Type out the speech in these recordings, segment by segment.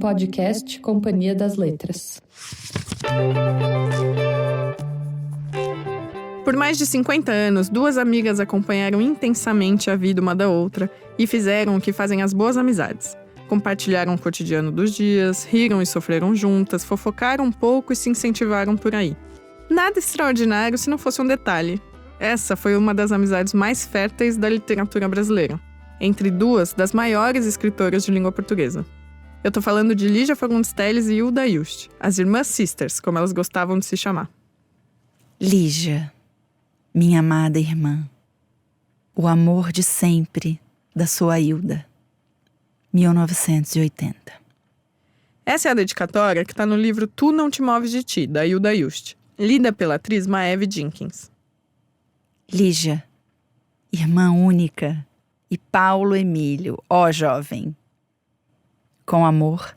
podcast Companhia das Letras. Por mais de 50 anos, duas amigas acompanharam intensamente a vida uma da outra e fizeram o que fazem as boas amizades. Compartilharam o cotidiano dos dias, riram e sofreram juntas, fofocaram um pouco e se incentivaram por aí. Nada extraordinário se não fosse um detalhe. Essa foi uma das amizades mais férteis da literatura brasileira, entre duas das maiores escritoras de língua portuguesa. Eu tô falando de Lígia Fagundes Telles e Hilda Hilst, as irmãs sisters, como elas gostavam de se chamar. Lígia, minha amada irmã, o amor de sempre da sua Hilda, 1980. Essa é a dedicatória que está no livro Tu Não Te Moves de Ti, da Hilda Hilst, lida pela atriz Maeve Jenkins. Lígia, irmã única, e Paulo Emílio, ó jovem. Com amor,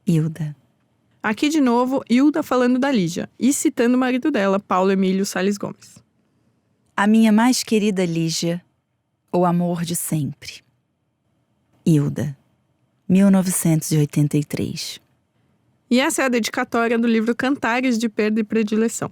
Hilda. Aqui de novo, Hilda falando da Lígia e citando o marido dela, Paulo Emílio Salles Gomes. A minha mais querida Lígia, o amor de sempre. Hilda, 1983. E essa é a dedicatória do livro Cantares de Perda e Predileção.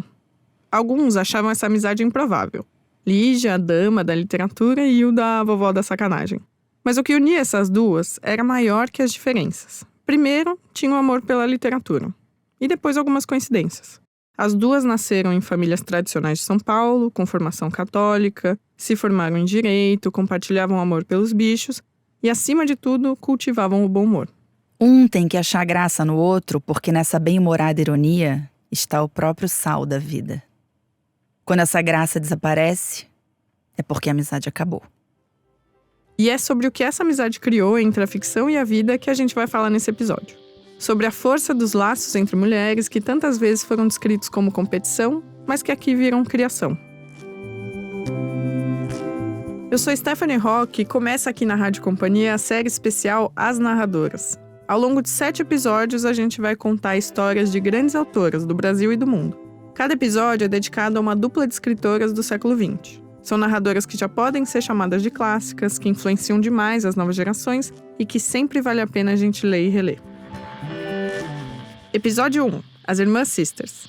Alguns achavam essa amizade improvável. Lígia, a dama da literatura, e Hilda, a vovó da sacanagem. Mas o que unia essas duas era maior que as diferenças. Primeiro, tinha o amor pela literatura. E depois algumas coincidências. As duas nasceram em famílias tradicionais de São Paulo, com formação católica, se formaram em direito, compartilhavam amor pelos bichos e, acima de tudo, cultivavam o bom humor. Um tem que achar graça no outro, porque nessa bem-humorada ironia está o próprio sal da vida. Quando essa graça desaparece, é porque a amizade acabou. E é sobre o que essa amizade criou entre a ficção e a vida que a gente vai falar nesse episódio. Sobre a força dos laços entre mulheres que tantas vezes foram descritos como competição, mas que aqui viram criação. Eu sou Stephanie Rock e começa aqui na Rádio Companhia a série especial As Narradoras. Ao longo de 7 episódios, a gente vai contar histórias de grandes autoras do Brasil e do mundo. Cada episódio é dedicado a uma dupla de escritoras do século XX. São narradoras que já podem ser chamadas de clássicas, que influenciam demais as novas gerações e que sempre vale a pena a gente ler e reler. Episódio 1. As Irmãs Sisters.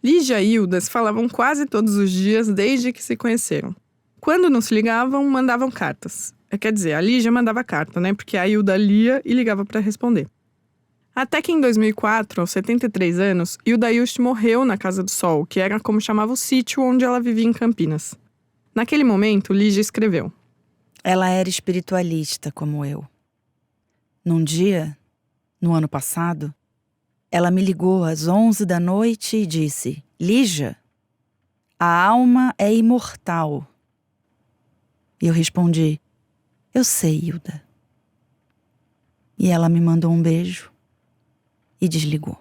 Lígia e Hilda se falavam quase todos os dias desde que se conheceram. Quando não se ligavam, mandavam cartas. Quer dizer, a Lígia mandava carta, né? Porque a Hilda lia e ligava para responder. Até que em 2004, aos 73 anos, Hilda Hilst morreu na Casa do Sol, que era como chamava o sítio onde ela vivia em Campinas. Naquele momento, Lígia escreveu: Ela era espiritualista como eu. Num dia, no ano passado, ela me ligou às 11 da noite e disse: Lígia, a alma é imortal. E eu respondi: Eu sei, Hilda. E ela me mandou um beijo e desligou.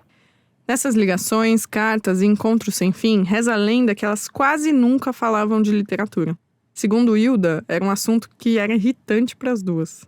Nessas ligações, cartas e encontros sem fim, reza a lenda que elas quase nunca falavam de literatura. Segundo Hilda, era um assunto que era irritante para as duas.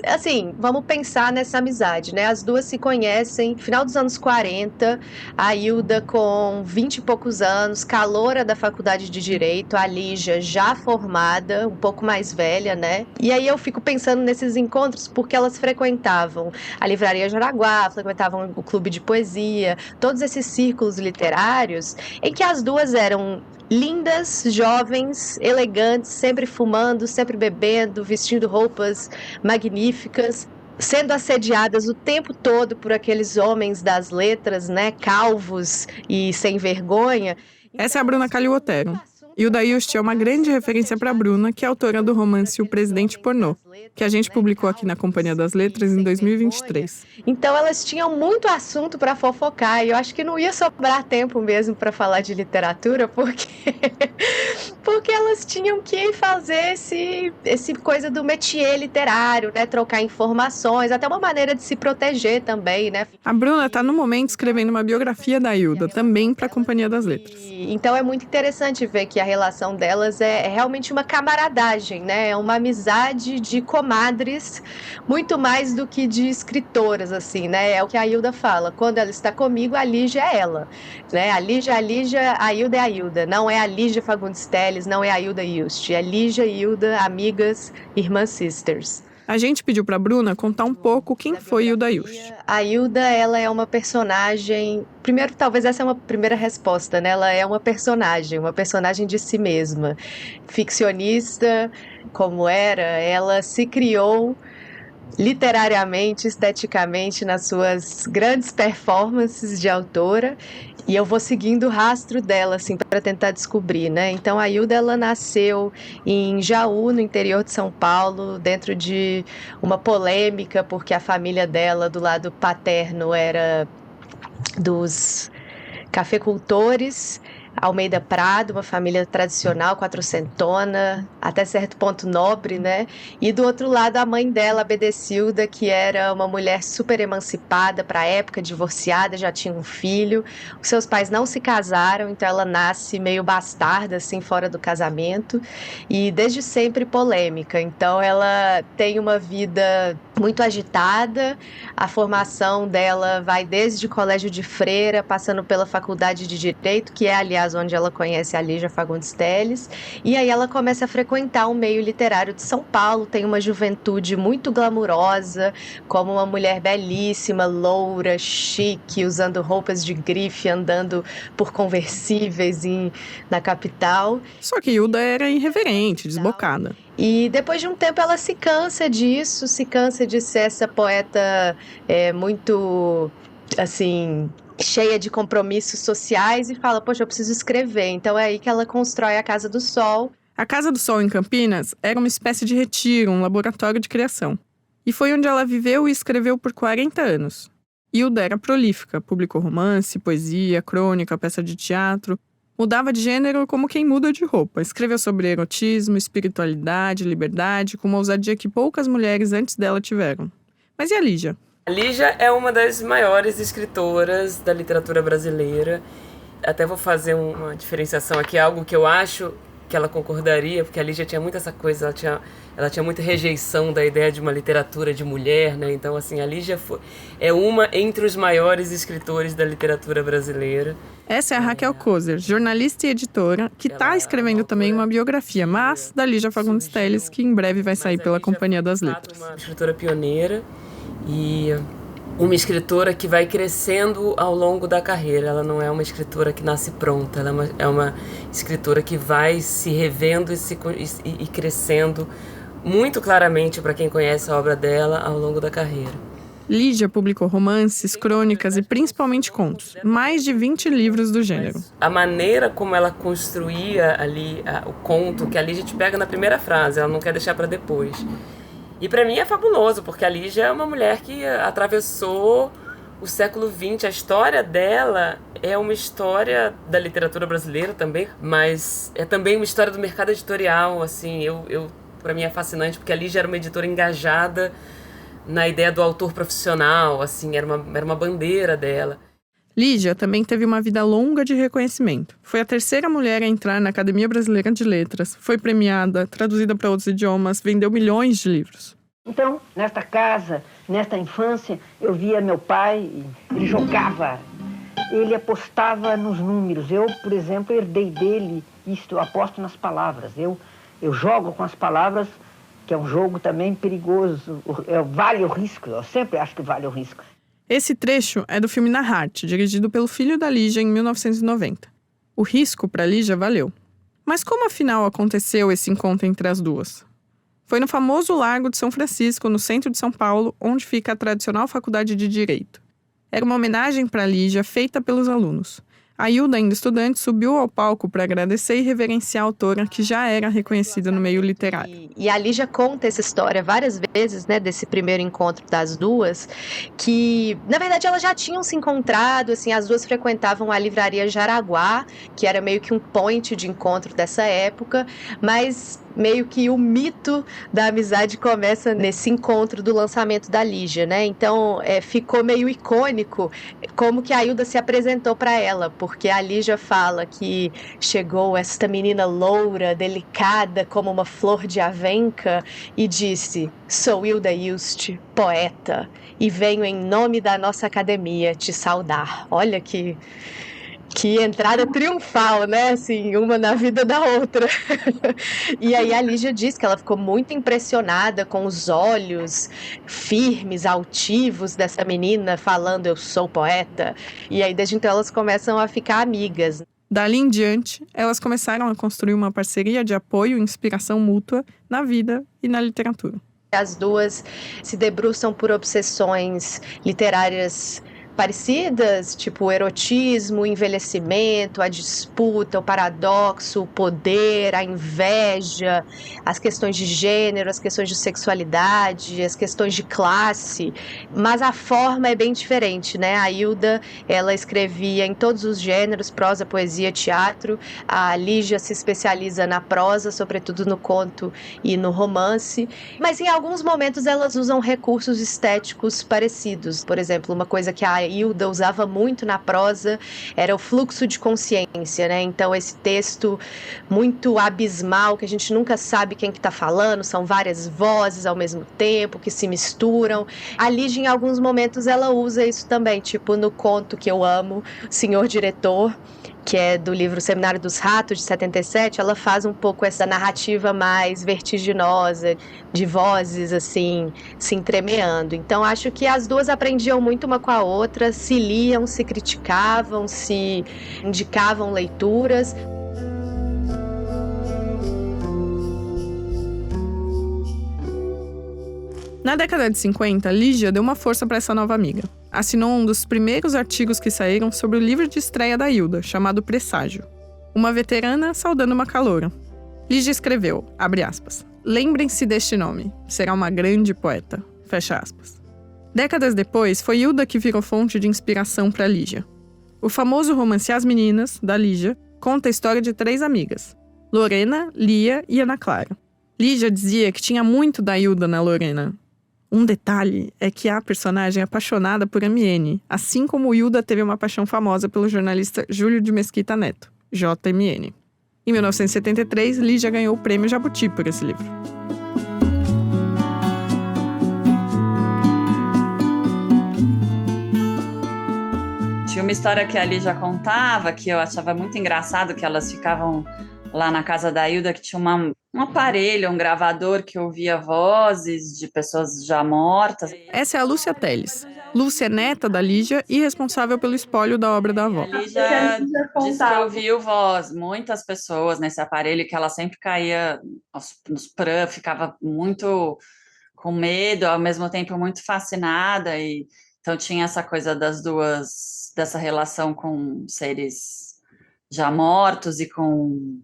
Assim, vamos pensar nessa amizade, né? As duas se conhecem no final dos anos 40, a Hilda com 20 e poucos anos, caloura da faculdade de Direito, a Lígia já formada, um pouco mais velha, né? E aí eu fico pensando nesses encontros porque elas frequentavam a Livraria Jaraguá, frequentavam o Clube de Poesia, todos esses círculos literários em que as duas eram lindas, jovens, elegantes, sempre fumando, sempre bebendo, vestindo roupas magníficas, sendo assediadas o tempo todo por aqueles homens das letras, né, calvos e sem vergonha. Essa é a Bruna Calil Otero. Hilda Hilst é uma grande referência para Bruna, que é autora do romance O Presidente Pornô, que a gente publicou aqui na Companhia das Letras em 2023. Então elas tinham muito assunto para fofocar e eu acho que não ia sobrar tempo mesmo para falar de literatura, porque elas tinham que fazer esse coisa do métier literário, né, trocar informações, até uma maneira de se proteger também, né? A Bruna está no momento escrevendo uma biografia da Hilda, também para a Companhia das Letras. Então é muito interessante ver que a relação delas é realmente uma camaradagem, né? É uma amizade de comadres, muito mais do que de escritoras, assim, né? É o que a Hilda fala, quando ela está comigo, a Lígia é ela, né? A Lígia é a Lígia, a Hilda é a Hilda, não é a Lígia Fagundes Telles, não é a Hilda Hilst, é Lígia e Hilda, amigas, irmãs sisters. A gente pediu para Bruna contar um pouco quem foi Hilda Ilst. A Hilda, ela é uma personagem... Primeiro, talvez essa é uma primeira resposta, né? Ela é uma personagem de si mesma. Ficcionista, como era, ela se criou literariamente, esteticamente, nas suas grandes performances de autora, e eu vou seguindo o rastro dela, assim, para tentar descobrir, né? Então, a Hilda, ela nasceu em Jaú, no interior de São Paulo, dentro de uma polêmica, porque a família dela, do lado paterno, era dos cafeicultores, Almeida Prado, uma família tradicional, quatrocentona, até certo ponto nobre, né? E do outro lado, a mãe dela, a Bedecilda, que era uma mulher super emancipada para a época, divorciada, já tinha um filho. Os seus pais não se casaram, então ela nasce meio bastarda, assim, fora do casamento. E desde sempre polêmica. Então ela tem uma vida muito agitada. A formação dela vai desde colégio de freira, passando pela faculdade de Direito, que é, aliás, onde ela conhece a Lígia Fagundes Telles, e aí ela começa a frequentar o meio literário de São Paulo, tem uma juventude muito glamurosa, como uma mulher belíssima, loura, chique, usando roupas de grife, andando por conversíveis na capital. Só que Hilda era irreverente, desbocada. E depois de um tempo ela se cansa disso, se cansa de ser essa poeta muito, assim, cheia de compromissos sociais e fala, poxa, eu preciso escrever. Então é aí que ela constrói a Casa do Sol. A Casa do Sol, em Campinas, era uma espécie de retiro, um laboratório de criação. E foi onde ela viveu e escreveu por 40 anos. Hilda era prolífica, publicou romance, poesia, crônica, peça de teatro. Mudava de gênero como quem muda de roupa. Escreveu sobre erotismo, espiritualidade, liberdade, com uma ousadia que poucas mulheres antes dela tiveram. Mas e a Lígia? A Lígia é uma das maiores escritoras da literatura brasileira. Até vou fazer uma diferenciação aqui, algo que eu acho que ela concordaria, porque a Lígia tinha muito essa coisa, ela tinha muita rejeição da ideia de uma literatura de mulher, né? Então, assim, a Lígia é uma entre os maiores escritores da literatura brasileira. Essa é a Raquel Koser, jornalista e editora, que está escrevendo também uma biografia, mas da Lígia Fagundes Telles, que em breve vai sair pela Companhia das Letras. Uma escritora pioneira e uma escritora que vai crescendo ao longo da carreira. Ela não é uma escritora que nasce pronta, ela é uma escritora que vai se revendo e crescendo muito claramente para quem conhece a obra dela ao longo da carreira. Lígia publicou romances, crônicas e principalmente contos. Mais de 20 livros do gênero. A maneira como ela construía ali o conto, que a Lígia te pega na primeira frase, ela não quer deixar para depois. E para mim é fabuloso, porque a Lígia é uma mulher que atravessou o século XX. A história dela é uma história da literatura brasileira também, mas é também uma história do mercado editorial. Assim, para mim é fascinante, porque a Lígia era uma editora engajada na ideia do autor profissional, assim, era uma bandeira dela. Lígia também teve uma vida longa de reconhecimento. Foi a terceira mulher a entrar na Academia Brasileira de Letras, foi premiada, traduzida para outros idiomas, vendeu milhões de livros. Então, nesta casa, nesta infância, eu via meu pai, ele jogava, ele apostava nos números. Eu, por exemplo, herdei dele isto, eu aposto nas palavras. Eu jogo com as palavras, que é um jogo também perigoso, vale o risco, eu sempre acho que vale o risco. Esse trecho é do filme Na Arte, dirigido pelo filho da Lígia em 1990. O risco para Lígia valeu. Mas como afinal aconteceu esse encontro entre as duas? Foi no famoso Largo de São Francisco, no centro de São Paulo, onde fica a tradicional Faculdade de Direito. Era uma homenagem para Lígia feita pelos alunos. A Hilda, ainda estudante, subiu ao palco para agradecer e reverenciar a autora, que já era reconhecida no meio literário. E a Lígia conta essa história várias vezes, né, desse primeiro encontro das duas, que, na verdade, elas já tinham se encontrado, assim, as duas frequentavam a livraria Jaraguá, que era meio que um point de encontro dessa época, mas meio que o mito da amizade começa nesse encontro do lançamento da Lígia, né? Então, ficou meio icônico como que a Hilda se apresentou para ela, porque a Lígia fala que chegou esta menina loura, delicada como uma flor de avenca e disse: "Sou Hilda Ilst, poeta, e venho em nome da nossa academia te saudar." Olha que Que entrada triunfal, né? Assim, uma na vida da outra. E aí a Lígia diz que ela ficou muito impressionada com os olhos firmes, altivos dessa menina falando eu sou poeta. E aí desde então elas começam a ficar amigas. Dali em diante, elas começaram a construir uma parceria de apoio e inspiração mútua na vida e na literatura. As duas se debruçam por obsessões literárias parecidas, tipo o erotismo, o envelhecimento, a disputa, o paradoxo, o poder, a inveja, as questões de gênero, as questões de sexualidade, as questões de classe, mas a forma é bem diferente, né? A Hilda, ela escrevia em todos os gêneros, prosa, poesia, teatro. A Lígia se especializa na prosa, sobretudo no conto e no romance, mas em alguns momentos elas usam recursos estéticos parecidos. Por exemplo, uma coisa que a Hilda usava muito na prosa era o fluxo de consciência, né? Então esse texto muito abismal, que a gente nunca sabe quem que tá falando, são várias vozes ao mesmo tempo, que se misturam. A Lígia, em alguns momentos, ela usa isso também, tipo no conto que eu amo, Senhor Diretor, que é do livro Seminário dos Ratos, de 77, ela faz um pouco essa narrativa mais vertiginosa, de vozes, assim, se entremeando. Então, acho que as duas aprendiam muito uma com a outra, se liam, se criticavam, se indicavam leituras. Na década de 50, Lígia deu uma força para essa nova amiga. Assinou um dos primeiros artigos que saíram sobre o livro de estreia da Hilda, chamado Presságio. Uma veterana saudando uma caloura. Lígia escreveu, abre aspas, lembrem-se deste nome, será uma grande poeta, fecha aspas. Décadas depois, foi Hilda que virou fonte de inspiração para Lígia. O famoso romance As Meninas, da Lígia, conta a história de 3 amigas, Lorena, Lia e Ana Clara. Lígia dizia que tinha muito da Hilda na Lorena. Um detalhe é que a personagem é apaixonada por Amiene, assim como Hilda teve uma paixão famosa pelo jornalista Júlio de Mesquita Neto, JMN. Em 1973, Lígia ganhou o prêmio Jabuti por esse livro. Tinha uma história que a Lígia contava, que eu achava muito engraçado, que elas ficavam lá na casa da Hilda, que tinha um aparelho, um gravador que ouvia vozes de pessoas já mortas. Essa é a Lúcia Teles. Lúcia é neta da Lígia e responsável pelo espólio da obra da avó. A Lígia disse que ouviu voz, muitas pessoas nesse aparelho, que ela sempre caía nos prantos, ficava muito com medo, ao mesmo tempo muito fascinada. E então tinha essa coisa das duas, dessa relação com seres já mortos e com...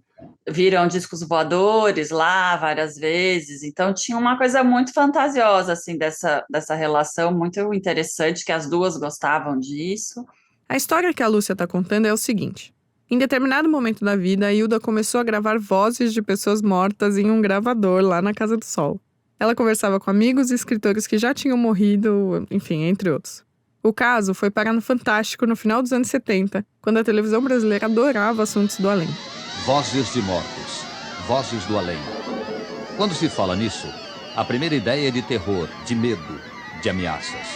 Viram discos voadores lá várias vezes, então tinha uma coisa muito fantasiosa, assim, dessa relação, muito interessante, que as duas gostavam disso. A história que a Lúcia está contando é o seguinte. Em determinado momento da vida, a Hilda começou a gravar vozes de pessoas mortas em um gravador lá na Casa do Sol. Ela conversava com amigos e escritores que já tinham morrido, enfim, entre outros. O caso foi parar no Fantástico no final dos anos 70, quando a televisão brasileira adorava assuntos do além. Vozes de mortos, vozes do além. Quando se fala nisso, a primeira ideia é de terror, de medo, de ameaças.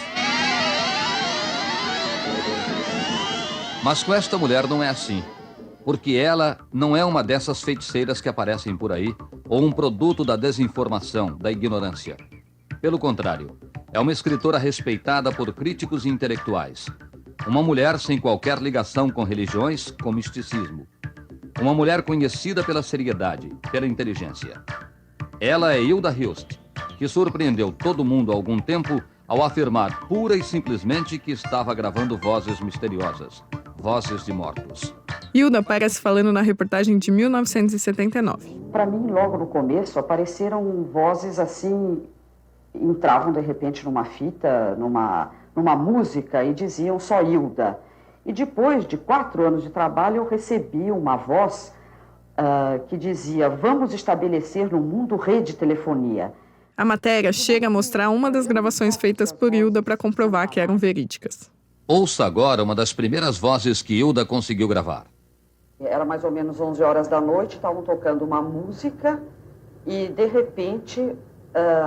Mas com esta mulher não é assim, porque ela não é uma dessas feiticeiras que aparecem por aí, ou um produto da desinformação, da ignorância. Pelo contrário, é uma escritora respeitada por críticos e intelectuais. Uma mulher sem qualquer ligação com religiões, com misticismo. Uma mulher conhecida pela seriedade, pela inteligência. Ela é Hilda Hilst, que surpreendeu todo mundo há algum tempo ao afirmar pura e simplesmente que estava gravando vozes misteriosas, vozes de mortos. Hilda aparece falando na reportagem de 1979. Para mim, logo no começo, apareceram vozes assim, entravam de repente numa fita, numa música e diziam só Hilda. E depois de 4 anos de trabalho, eu recebi uma voz que dizia: vamos estabelecer no mundo rede de telefonia. A matéria chega a mostrar uma das gravações feitas por Hilda para comprovar que eram verídicas. Ouça agora uma das primeiras vozes que Hilda conseguiu gravar. Era mais ou menos 11 horas da noite, estavam tocando uma música e, de repente,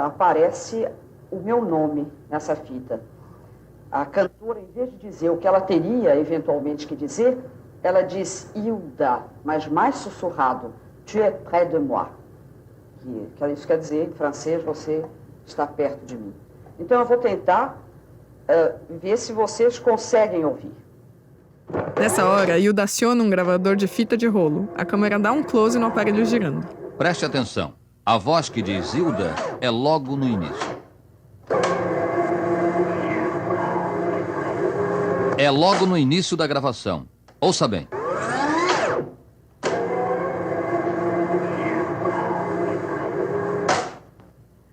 aparece o meu nome nessa fita. A cantora, em vez de dizer o que ela teria eventualmente que dizer, ela diz Hilda, mas mais sussurrado, tu es près de moi. Que isso quer dizer, em francês, você está perto de mim. Então eu vou tentar ver se vocês conseguem ouvir. Nessa hora, Hilda aciona um gravador de fita de rolo. A câmera dá um close no aparelho girando. Preste atenção. A voz que diz Hilda é logo no início. É logo no início da gravação. Ouça bem.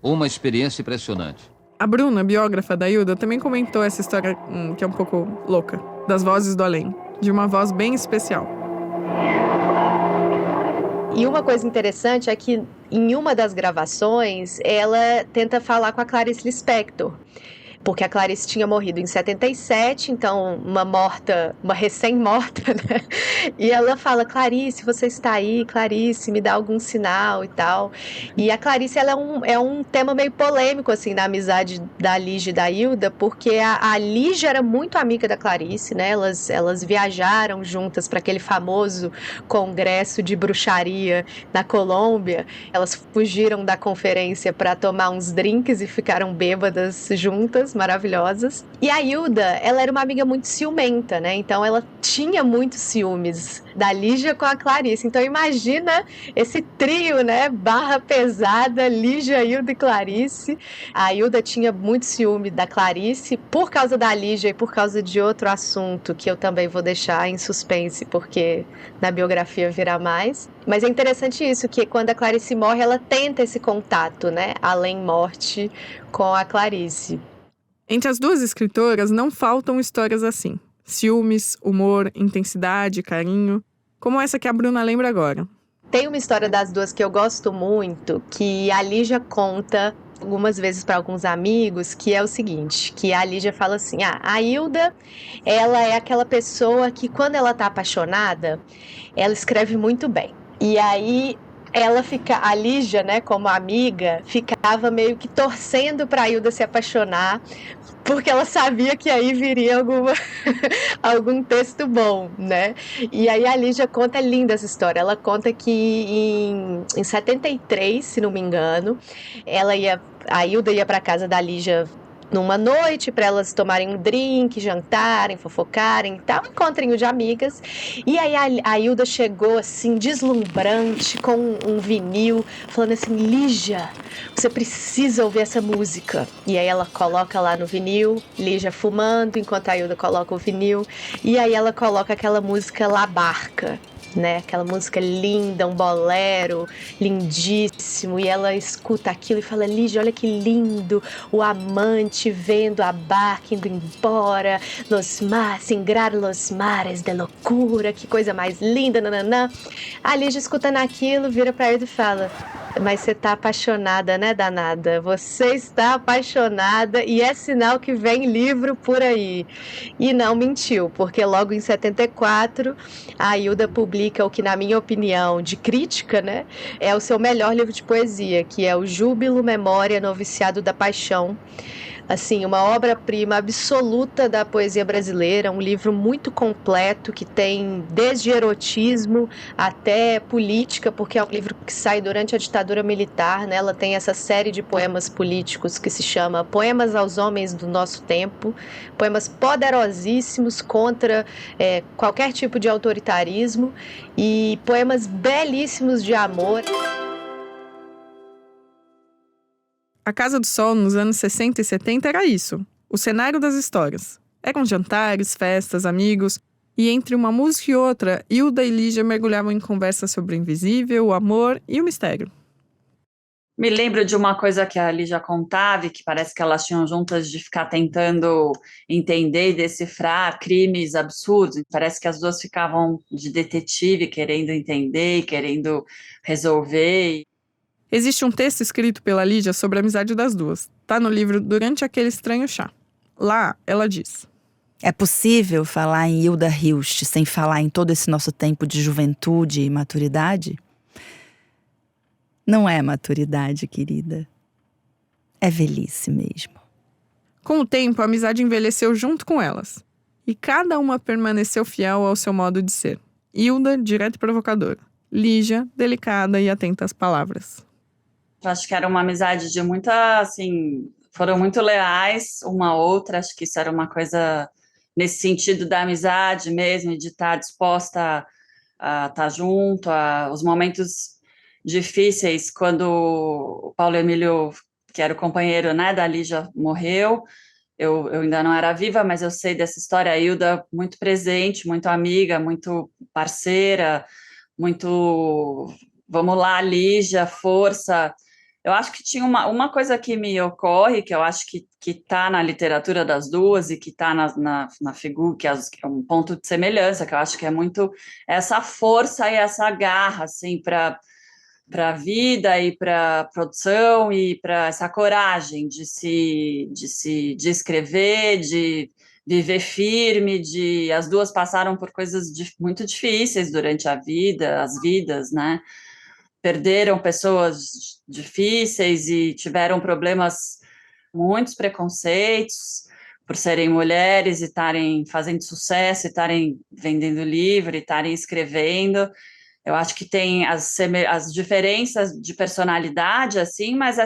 Uma experiência impressionante. A Bruna, biógrafa da Hilda, também comentou essa história que é um pouco louca, das vozes do além, de uma voz bem especial. E uma coisa interessante é que em uma das gravações ela tenta falar com a Clarice Lispector, porque a Clarice tinha morrido em 77, então uma recém-morta, né? E ela fala, Clarice, você está aí? Clarice, me dá algum sinal e tal. E a Clarice, ela é um tema meio polêmico, assim, na amizade da Lígia e da Hilda, porque a Lígia era muito amiga da Clarice, né? Elas viajaram juntas para aquele famoso congresso de bruxaria na Colômbia. Elas fugiram da conferência para tomar uns drinks e ficaram bêbadas juntas, maravilhosas. E a Hilda, ela era uma amiga muito ciumenta, né? Então ela tinha muitos ciúmes da Lígia com a Clarice. Então imagina esse trio, né? Barra pesada, Lígia, Hilda e Clarice. A Hilda tinha muito ciúme da Clarice por causa da Lígia e por causa de outro assunto que eu também vou deixar em suspense, porque na biografia virá mais. Mas é interessante isso, que quando a Clarice morre, ela tenta esse contato, né? Além morte com a Clarice. Entre as duas escritoras não faltam histórias assim. Ciúmes, humor, intensidade, carinho. Como essa que a Bruna lembra agora. Tem uma história das duas que eu gosto muito, que a Lígia conta algumas vezes para alguns amigos, que é o seguinte, que a Lígia fala assim, a Hilda, ela é aquela pessoa que quando ela tá apaixonada, ela escreve muito bem. E aí a Lígia, né, como amiga, ficava meio que torcendo para a Hilda se apaixonar, porque ela sabia que aí viria algum texto bom, né? E aí a Lígia conta, é linda essa história, ela conta que em 73, se não me engano, a Hilda ia para casa da Lígia numa noite para elas tomarem um drink, jantarem, fofocarem e tal, um encontrinho de amigas. E aí a Hilda chegou assim, deslumbrante, com um vinil, falando assim, Lígia, você precisa ouvir essa música. E aí ela coloca lá no vinil, Lígia fumando, enquanto a Hilda coloca o vinil. E aí ela coloca aquela música La Barca, né? Aquela música linda, um bolero lindíssimo, e ela escuta aquilo e fala, Lígia, olha que lindo, o amante vendo a barca indo embora, singrar los mares de loucura, que coisa mais linda, nananã. A Lígia, escutando aquilo, vira pra ele e fala, mas você tá apaixonada, né, danada? Você está apaixonada e é sinal que vem livro por aí. E não mentiu, porque logo em 74, a Hilda publica o que, na minha opinião, de crítica, né, é o seu melhor livro de poesia, que é o Júbilo, Memória, Noviciado da Paixão. Assim, uma obra-prima absoluta da poesia brasileira, um livro muito completo, que tem desde erotismo até política, porque é um livro que sai durante a ditadura militar, né? Ela tem essa série de poemas políticos que se chama Poemas aos Homens do Nosso Tempo, poemas poderosíssimos contra qualquer tipo de autoritarismo e poemas belíssimos de amor. A Casa do Sol, nos anos 60 e 70, era isso. O cenário das histórias. Eram jantares, festas, amigos. E entre uma música e outra, Hilda e Lígia mergulhavam em conversas sobre o invisível, o amor e o mistério. Me lembro de uma coisa que a Lígia contava, e que parece que elas tinham juntas de ficar tentando entender e decifrar crimes absurdos. Parece que as duas ficavam de detetive, querendo entender, querendo resolver. Existe um texto escrito pela Lígia sobre a amizade das duas. Tá no livro Durante Aquele Estranho Chá. Lá, ela diz: é possível falar em Hilda Hilst sem falar em todo esse nosso tempo de juventude e maturidade? Não é maturidade, querida. É velhice mesmo. Com o tempo, a amizade envelheceu junto com elas. E cada uma permaneceu fiel ao seu modo de ser. Hilda, direta e provocadora. Lígia, delicada e atenta às palavras. Eu acho que era uma amizade de muita, assim, foram muito leais uma à outra. Acho que isso era uma coisa nesse sentido da amizade mesmo, de estar disposta a estar junto, os momentos difíceis, quando o Paulo Emílio, que era o companheiro, né, da Lígia, morreu. Eu ainda não era viva, mas eu sei dessa história. A Hilda muito presente, muito amiga, muito parceira, muito, vamos lá, Lígia, força. Eu acho que tinha uma coisa que me ocorre, que eu acho que está na literatura das duas e que está na figura, que é um ponto de semelhança, que eu acho que é muito essa força e essa garra, assim, para a vida e para a produção e para essa coragem de escrever, de viver firme, as duas passaram por coisas muito difíceis durante a vida, as vidas, né? Perderam pessoas difíceis e tiveram problemas, muitos preconceitos por serem mulheres e estarem fazendo sucesso, e estarem vendendo livro, e estarem escrevendo. Eu acho que tem as diferenças de personalidade, assim, mas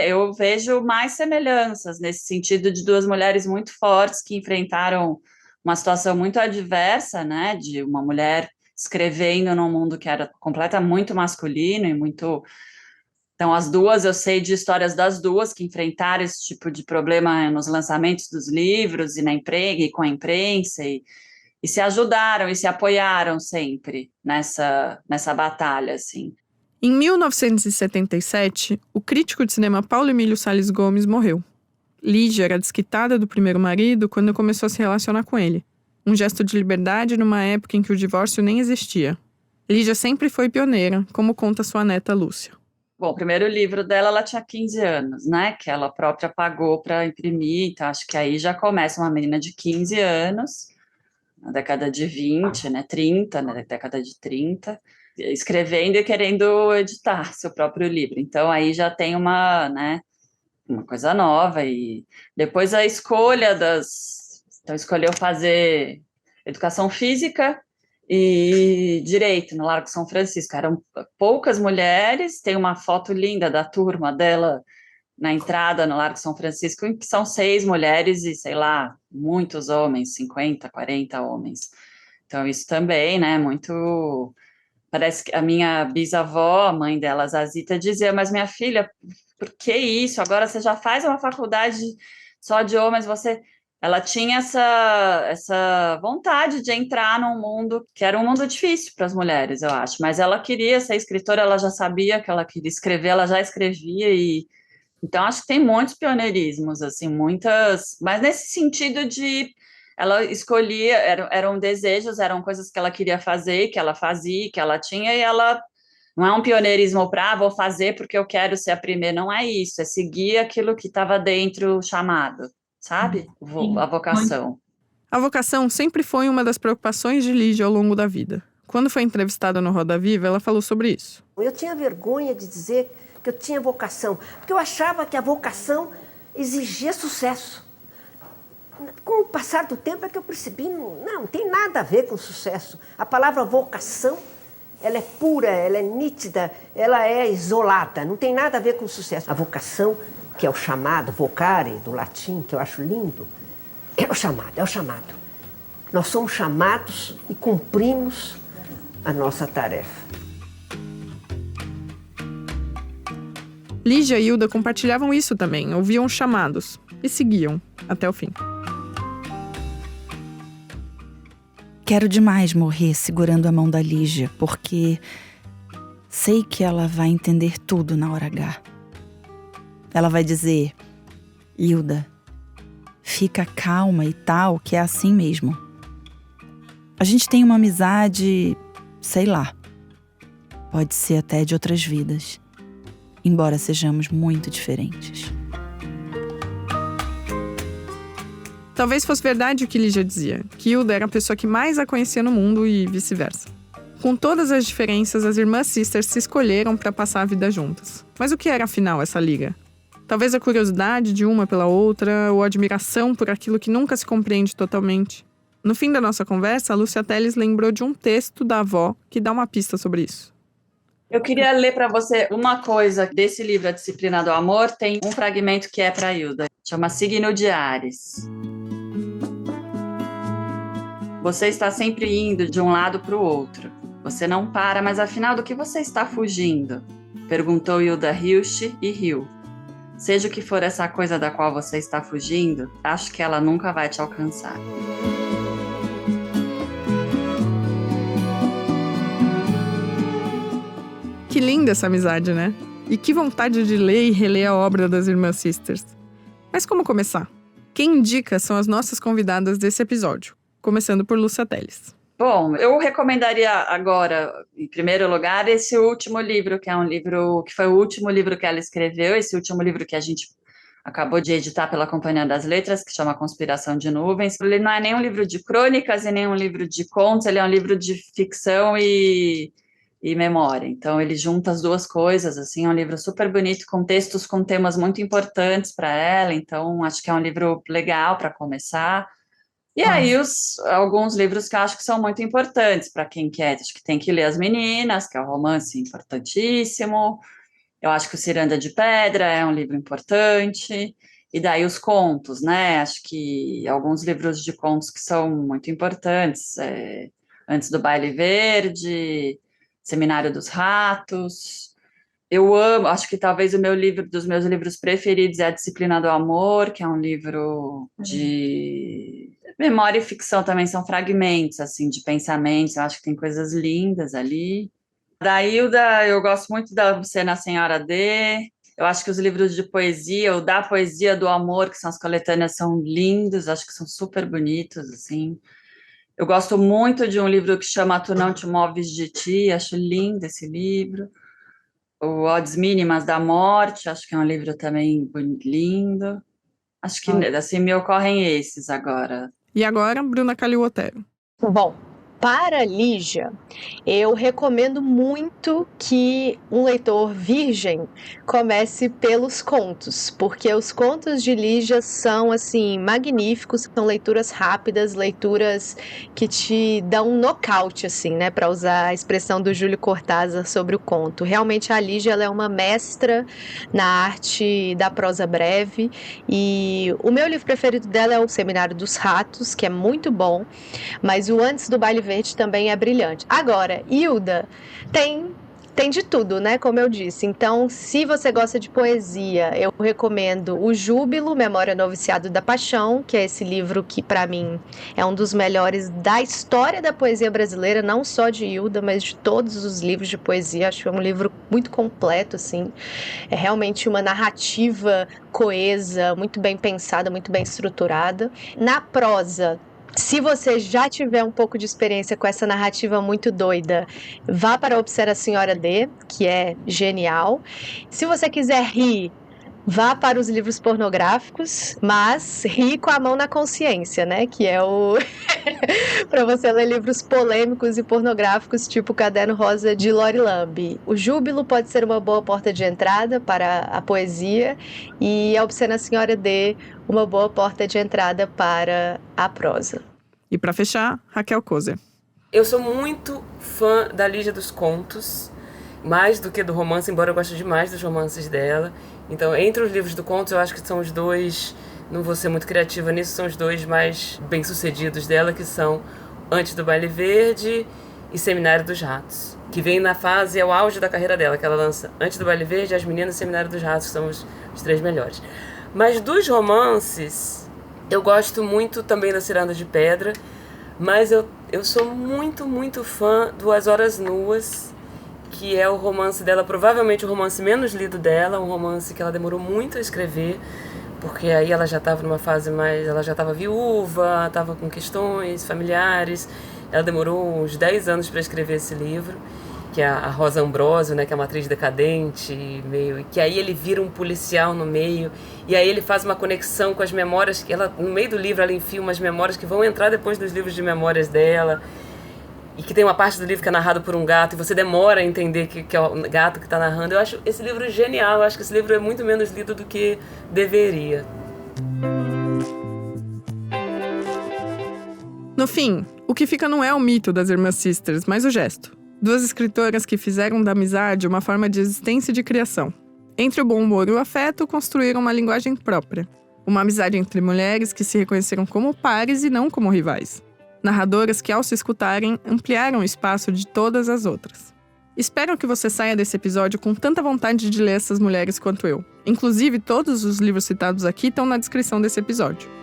eu vejo mais semelhanças nesse sentido de duas mulheres muito fortes que enfrentaram uma situação muito adversa, né, de uma mulher escrevendo num mundo que era muito masculino e muito... Então, as duas, eu sei de histórias das duas que enfrentaram esse tipo de problema nos lançamentos dos livros e com a imprensa, e se ajudaram e se apoiaram sempre nessa batalha, assim. Em 1977, o crítico de cinema Paulo Emílio Salles Gomes morreu. Lígia era desquitada do primeiro marido quando começou a se relacionar com ele. Um gesto de liberdade numa época em que o divórcio nem existia. Lígia sempre foi pioneira, como conta sua neta Lúcia. Bom, o primeiro livro dela, ela tinha 15 anos, né? Que ela própria pagou para imprimir, então acho que aí já começa uma menina de 15 anos, na década de 20, né, 30, na década de 30, escrevendo e querendo editar seu próprio livro. Então, aí já tem uma coisa nova. E depois a escolha Então, escolheu fazer educação física e direito no Largo São Francisco. Eram poucas mulheres, tem uma foto linda da turma dela na entrada no Largo São Francisco, em que são 6 mulheres e, sei lá, muitos homens, 50, 40 homens. Então, isso também, né, muito... Parece que a minha bisavó, a mãe dela, Zazita, dizia, mas minha filha, por que isso? Agora você já faz uma faculdade só de homens, Ela tinha essa vontade de entrar num mundo que era um mundo difícil para as mulheres, eu acho, mas ela queria ser escritora, ela já sabia que ela queria escrever, ela já escrevia então, acho que tem muitos pioneirismos, assim, mas nesse sentido de ela escolhia, eram desejos, eram coisas que ela queria fazer, que ela fazia, que ela tinha, e ela não é um pioneirismo para, vou fazer porque eu quero ser a primeira, não é isso, é seguir aquilo que estava dentro, chamado, sabe? A vocação. A vocação sempre foi uma das preocupações de Lígia ao longo da vida. Quando foi entrevistada no Roda Viva, ela falou sobre isso. Eu tinha vergonha de dizer que eu tinha vocação, porque eu achava que a vocação exigia sucesso. Com o passar do tempo é que eu percebi, não tem nada a ver com sucesso. A palavra vocação, ela é pura, ela é nítida, ela é isolada, não tem nada a ver com sucesso. A vocação, que é o chamado, vocare, do latim, que eu acho lindo, é o chamado. Nós somos chamados e cumprimos a nossa tarefa. Lígia e Hilda compartilhavam isso também, ouviam os chamados e seguiam até o fim. Quero demais morrer segurando a mão da Lígia, porque sei que ela vai entender tudo na hora H. Ela vai dizer, Hilda, fica calma e tal, que é assim mesmo. A gente tem uma amizade, sei lá, pode ser até de outras vidas, embora sejamos muito diferentes. Talvez fosse verdade o que Lígia dizia, que Hilda era a pessoa que mais a conhecia no mundo e vice-versa. Com todas as diferenças, as irmãs Sisters se escolheram para passar a vida juntas. Mas o que era, afinal, essa liga? Talvez a curiosidade de uma pela outra, ou a admiração por aquilo que nunca se compreende totalmente. No fim da nossa conversa, a Lúcia Teles lembrou de um texto da avó que dá uma pista sobre isso. Eu queria ler para você uma coisa desse livro, A Disciplina do Amor. Tem um fragmento que é para Hilda. Chama Signo de Áries. Você está sempre indo de um lado para o outro. Você não para, mas afinal do que você está fugindo? Perguntou Hilda Hilst e riu. Seja o que for essa coisa da qual você está fugindo, acho que ela nunca vai te alcançar. Que linda essa amizade, né? E que vontade de ler e reler a obra das Irmãs Sisters. Mas como começar? Quem indica são as nossas convidadas desse episódio, começando por Lúcia Teles. Bom, eu recomendaria agora, em primeiro lugar, esse último livro, que é um livro que foi o último livro que ela escreveu, esse último livro que a gente acabou de editar pela Companhia das Letras, que chama Conspiração de Nuvens. Ele não é nem um livro de crônicas e nem um livro de contos, ele é um livro de ficção e memória. Então, ele junta as duas coisas, assim, é um livro super bonito, com textos com temas muito importantes para ela, então acho que é um livro legal para começar. E aí, alguns livros que eu acho que são muito importantes para quem quer, acho que tem que ler As Meninas, que é um romance importantíssimo. Eu acho que o Ciranda de Pedra é um livro importante. E daí os contos, né? Acho que alguns livros de contos que são muito importantes. Antes do Baile Verde, Seminário dos Ratos. Eu amo, acho que talvez dos meus livros preferidos é A Disciplina do Amor, que é um livro de memória e ficção também, são fragmentos, assim, de pensamentos, eu acho que tem coisas lindas ali. Da Hilda, eu gosto muito da Você na Senhora D, eu acho que os livros de poesia, ou da poesia do amor, que são as coletâneas, são lindos, acho que são super bonitos, assim. Eu gosto muito de um livro que chama Tu Não Te Moves de Ti, acho lindo esse livro. O Odds Mínimas da Morte, acho que é um livro também lindo. Acho que, assim, me ocorrem esses agora. E agora, Bruna Calil Otero. Bom, para Lígia, eu recomendo muito que um leitor virgem comece pelos contos, porque os contos de Lígia são, assim, magníficos, são leituras rápidas, leituras que te dão um nocaute, assim, né, para usar a expressão do Júlio Cortázar sobre o conto. Realmente a Lígia, ela é uma mestra na arte da prosa breve, e o meu livro preferido dela é o Seminário dos Ratos, que é muito bom, mas o Antes do Baile Verde também é brilhante. Agora, Hilda tem de tudo, né? Como eu disse. Então, se você gosta de poesia, eu recomendo O Júbilo, Memória Noviciado da Paixão, que é esse livro que, para mim, é um dos melhores da história da poesia brasileira, não só de Hilda, mas de todos os livros de poesia. Acho que é um livro muito completo, assim. É realmente uma narrativa coesa, muito bem pensada, muito bem estruturada. Na prosa, se você já tiver um pouco de experiência com essa narrativa muito doida, vá para Observa a Senhora D, que é genial. Se você quiser rir, vá para os livros pornográficos, mas ri com a mão na consciência, né? Que é o... para você ler livros polêmicos e pornográficos, tipo Caderno Rosa de Lori Lambe. O Júbilo pode ser uma boa porta de entrada para a poesia e a Observa a Senhora D, uma boa porta de entrada para a prosa. E para fechar, Raquel Kozer. Eu sou muito fã da Lígia dos Contos, mais do que do romance, embora eu goste demais dos romances dela. Então, entre os livros do conto, eu acho que são os dois, não vou ser muito criativa nisso, são os dois mais bem-sucedidos dela, que são Antes do Baile Verde e Seminário dos Ratos, que vem na fase, é o auge da carreira dela, que ela lança Antes do Baile Verde, As Meninas e Seminário dos Ratos, que são os três melhores. Mas dos romances, eu gosto muito também da Ciranda de Pedra, mas eu sou muito, muito fã do As Horas Nuas, que é o romance dela, provavelmente o romance menos lido dela, um romance que ela demorou muito a escrever, porque aí ela já estava numa fase mais... Ela já estava viúva, estava com questões familiares, ela demorou uns 10 anos para escrever esse livro, que é a Rosa Ambrosio, né, que é uma atriz decadente, meio, que aí ele vira um policial no meio, e aí ele faz uma conexão com as memórias, que ela, no meio do livro ela enfia umas memórias que vão entrar depois dos livros de memórias dela, e que tem uma parte do livro que é narrado por um gato, e você demora a entender que é o gato que está narrando. Eu acho esse livro genial, eu acho que esse livro é muito menos lido do que deveria. No fim, o que fica não é o mito das irmãs sisters, mas o gesto. 2 escritoras que fizeram da amizade uma forma de existência e de criação. Entre o bom humor e o afeto, construíram uma linguagem própria. Uma amizade entre mulheres que se reconheceram como pares e não como rivais. Narradoras que, ao se escutarem, ampliaram o espaço de todas as outras. Espero que você saia desse episódio com tanta vontade de ler essas mulheres quanto eu. Inclusive, todos os livros citados aqui estão na descrição desse episódio.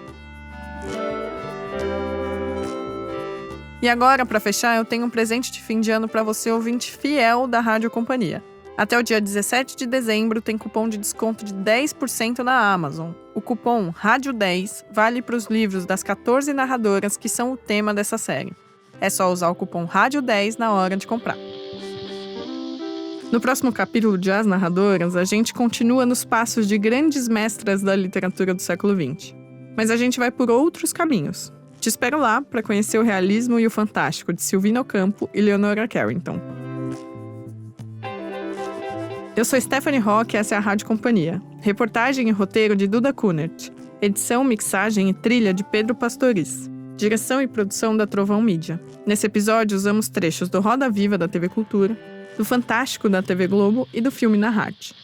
E agora, para fechar, eu tenho um presente de fim de ano para você, ouvinte fiel da Rádio Companhia. Até o dia 17 de dezembro tem cupom de desconto de 10% na Amazon. O cupom RÁDIO10 vale para os livros das 14 narradoras que são o tema dessa série. É só usar o cupom RÁDIO10 na hora de comprar. No próximo capítulo de As Narradoras, a gente continua nos passos de grandes mestras da literatura do século XX. Mas a gente vai por outros caminhos. Te espero lá para conhecer o realismo e o fantástico de Silvina Ocampo e Leonora Carrington. Eu sou Stephanie Roque e essa é a Rádio Companhia. Reportagem e roteiro de Duda Kunert. Edição, mixagem e trilha de Pedro Pastoriz. Direção e produção da Trovão Mídia. Nesse episódio usamos trechos do Roda Viva da TV Cultura, do Fantástico da TV Globo e do Filme na Rádio.